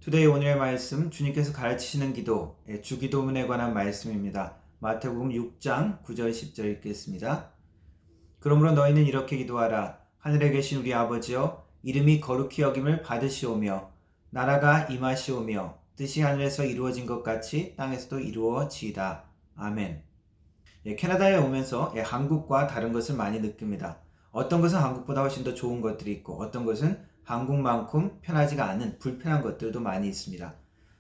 투데이 오늘의 말씀 주님께서 가르치시는 기도 주기도문에 관한 말씀입니다. 마태복음 6장 9절 10절 읽겠습니다. 그러므로 너희는 이렇게 기도하라. 하늘에 계신 우리 아버지여 이름이 거룩히 여김을 받으시오며 나라가 임하시오며 뜻이 하늘에서 이루어진 것 같이 땅에서도 이루어지이다. 아멘. 캐나다에 오면서 한국과 다른 것을 많이 느낍니다. 어떤 것은 한국보다 훨씬 더 좋은 것들이 있고 어떤 것은 한국만큼 편하지가 않은 불편한 것들도 많이 있습니다.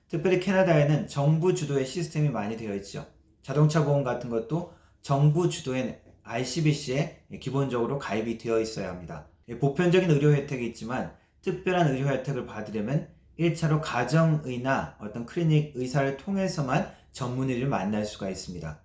특별히 캐나다에는 정부 주도의 시스템이 많이 되어 있죠. 자동차 보험 같은 것도 정부 주도의 RCBC에 기본적으로 가입이 되어 있어야 합니다. 보편적인 의료 혜택이 있지만 특별한 의료 혜택을 받으려면 1차로 가정의나 어떤 클리닉 의사를 통해서만 전문의를 만날 수가 있습니다.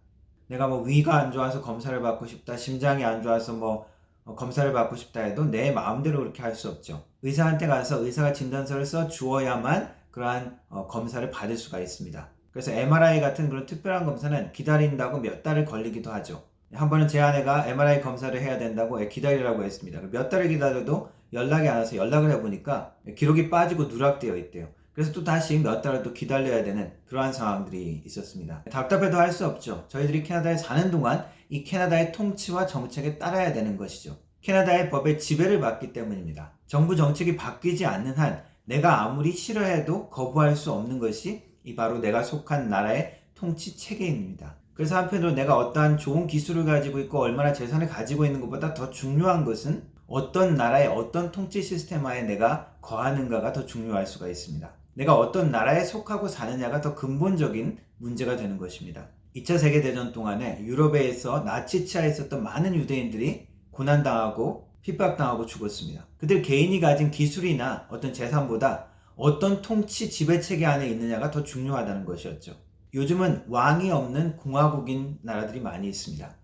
내가 위가 안 좋아서 검사를 받고 싶다, 심장이 안 좋아서 검사를 받고 싶다 해도 내 마음대로 그렇게 할 수 없죠. 의사한테 가서 의사가 진단서를 써 주어야만 그러한 검사를 받을 수가 있습니다. 그래서 MRI 같은 그런 특별한 검사는 기다린다고 몇 달을 걸리기도 하죠. 한 번은 제 아내가 MRI 검사를 해야 된다고 기다리라고 했습니다. 몇 달을 기다려도 연락이 안 와서 연락을 해보니까 기록이 빠지고 누락되어 있대요. 그래서 또 다시 몇 달을 또 기다려야 되는 그러한 상황들이 있었습니다. 답답해도 할 수 없죠. 저희들이 캐나다에 사는 동안 이 캐나다의 통치와 정책에 따라야 되는 것이죠. 캐나다의 법에 지배를 받기 때문입니다. 정부 정책이 바뀌지 않는 한 내가 아무리 싫어해도 거부할 수 없는 것이 바로 내가 속한 나라의 통치 체계입니다. 그래서 한편으로 내가 어떠한 좋은 기술을 가지고 있고 얼마나 재산을 가지고 있는 것보다 더 중요한 것은 어떤 나라의 어떤 통치 시스템 하에 내가 거하는가가 더 중요할 수가 있습니다. 내가 어떤 나라에 속하고 사느냐가 더 근본적인 문제가 되는 것입니다. 2차 세계대전 동안에 유럽에서 나치 치하에 있었던 많은 유대인들이 고난당하고 핍박당하고 죽었습니다. 그들 개인이 가진 기술이나 어떤 재산보다 어떤 통치 지배체계 안에 있느냐가 더 중요하다는 것이었죠. 요즘은 왕이 없는 공화국인 나라들이 많이 있습니다.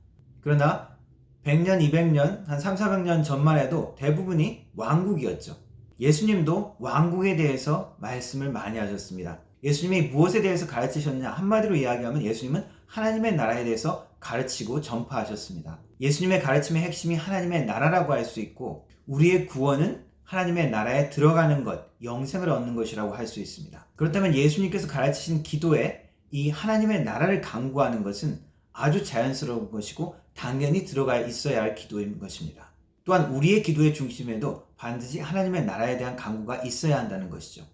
그러나 100년, 200년, 한 3, 400년 전만 해도 대부분이 왕국이었죠. 예수님도 왕국에 대해서 말씀을 많이 하셨습니다. 예수님이 무엇에 대해서 가르치셨느냐? 한마디로 이야기하면 예수님은 하나님의 나라에 대해서 가르치고 전파하셨습니다. 예수님의 가르침의 핵심이 하나님의 나라라고 할 수 있고 우리의 구원은 하나님의 나라에 들어가는 것, 영생을 얻는 것이라고 할 수 있습니다. 그렇다면 예수님께서 가르치신 기도에 이 하나님의 나라를 강구하는 것은 아주 자연스러운 것이고 당연히 들어가 있어야 할 기도인 것입니다. 또한 우리의 기도의 중심에도 반드시 하나님의 나라에 대한 강구가 있어야 한다는 것이죠.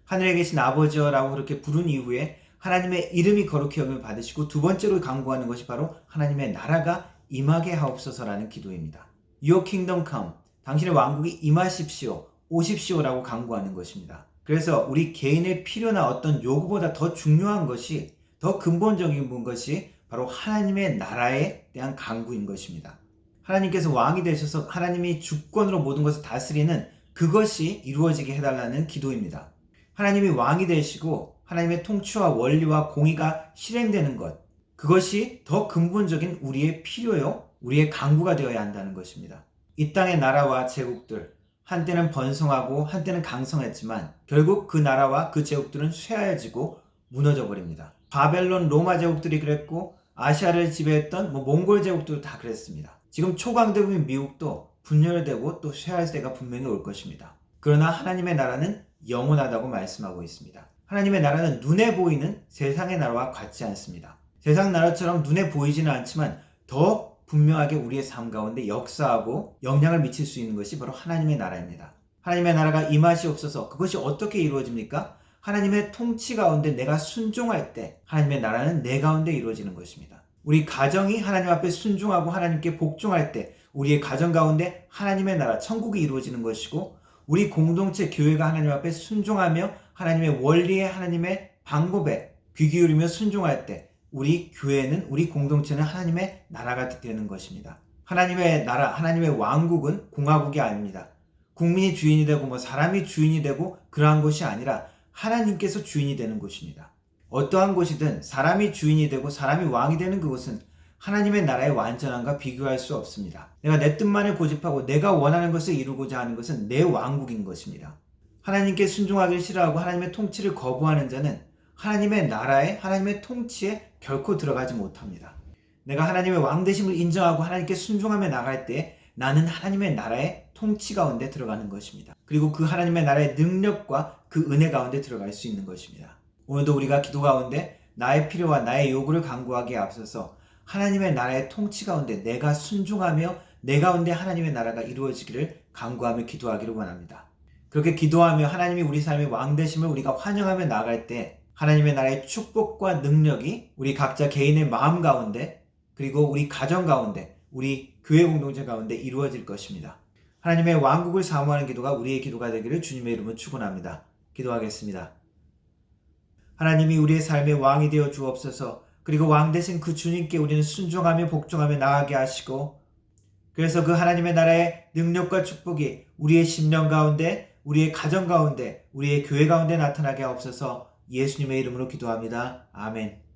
하늘에 계신 아버지여라고 그렇게 부른 이후에 하나님의 이름이 거룩히 여김을 받으시고 두 번째로 강구하는 것이 바로 하나님의 나라가 임하게 하옵소서라는 기도입니다. Your kingdom come, 당신의 왕국이 임하십시오, 오십시오라고 강구하는 것입니다. 그래서 우리 개인의 필요나 어떤 요구보다 더 중요한 것이, 더 근본적인 것이 바로 하나님의 나라에 대한 강구인 것입니다. 하나님께서 왕이 되셔서 하나님이 주권으로 모든 것을 다스리는 그것이 이루어지게 해달라는 기도입니다. 하나님이 왕이 되시고 하나님의 통치와 원리와 공의가 실행되는 것, 그것이 더 근본적인 우리의 필요요, 우리의 강구가 되어야 한다는 것입니다. 이 땅의 나라와 제국들, 한때는 번성하고 한때는 강성했지만 결국 그 나라와 그 제국들은 쇠하여지고 무너져 버립니다. 바벨론, 로마 제국들이 그랬고 아시아를 지배했던 몽골 제국들도 다 그랬습니다. 지금 초강대국인 미국도 분열되고 또 쇠할 때가 분명히 올 것입니다. 그러나 하나님의 나라는 영원하다고 말씀하고 있습니다. 하나님의 나라는 눈에 보이는 세상의 나라와 같지 않습니다. 세상 나라처럼 눈에 보이지는 않지만 더 분명하게 우리의 삶 가운데 역사하고 영향을 미칠 수 있는 것이 바로 하나님의 나라입니다. 하나님의 나라가 임하시옵소서. 그것이 어떻게 이루어집니까? 하나님의 통치 가운데 내가 순종할 때 하나님의 나라는 내 가운데 이루어지는 것입니다. 우리 가정이 하나님 앞에 순종하고 하나님께 복종할 때 우리의 가정 가운데 하나님의 나라, 천국이 이루어지는 것이고 우리 공동체 교회가 하나님 앞에 순종하며 하나님의 원리에 하나님의 방법에 귀 기울이며 순종할 때 우리 교회는, 우리 공동체는 하나님의 나라가 되는 것입니다. 하나님의 나라, 하나님의 왕국은 공화국이 아닙니다. 국민이 주인이 되고 사람이 주인이 되고 그러한 것이 아니라 하나님께서 주인이 되는 곳입니다. 어떠한 곳이든 사람이 주인이 되고 사람이 왕이 되는 그곳은 하나님의 나라의 완전함과 비교할 수 없습니다. 내가 내 뜻만을 고집하고 내가 원하는 것을 이루고자 하는 것은 내 왕국인 것입니다. 하나님께 순종하기를 싫어하고 하나님의 통치를 거부하는 자는 하나님의 나라에, 하나님의 통치에 결코 들어가지 못합니다. 내가 하나님의 왕 되심을 인정하고 하나님께 순종하며 나갈 때 나는 하나님의 나라의 통치 가운데 들어가는 것입니다. 그리고 그 하나님의 나라의 능력과 그 은혜 가운데 들어갈 수 있는 것입니다. 오늘도 우리가 기도 가운데 나의 필요와 나의 요구를 간구하기에 앞서서 하나님의 나라의 통치 가운데 내가 순종하며 내 가운데 하나님의 나라가 이루어지기를 간구하며 기도하기를 원합니다. 그렇게 기도하며 하나님이 우리 삶의 왕 되심을 우리가 환영하며 나아갈 때 하나님의 나라의 축복과 능력이 우리 각자 개인의 마음 가운데 그리고 우리 가정 가운데 우리 교회 공동체 가운데 이루어질 것입니다. 하나님의 왕국을 사모하는 기도가 우리의 기도가 되기를 주님의 이름으로 축원합니다. 기도하겠습니다. 하나님이 우리의 삶의 왕이 되어 주옵소서. 그리고 왕 되신 그 주님께 우리는 순종하며 복종하며 나아가게 하시고 그래서 그 하나님의 나라의 능력과 축복이 우리의 심령 가운데 우리의 가정 가운데 우리의 교회 가운데 나타나게 하옵소서. 예수님의 이름으로 기도합니다. 아멘.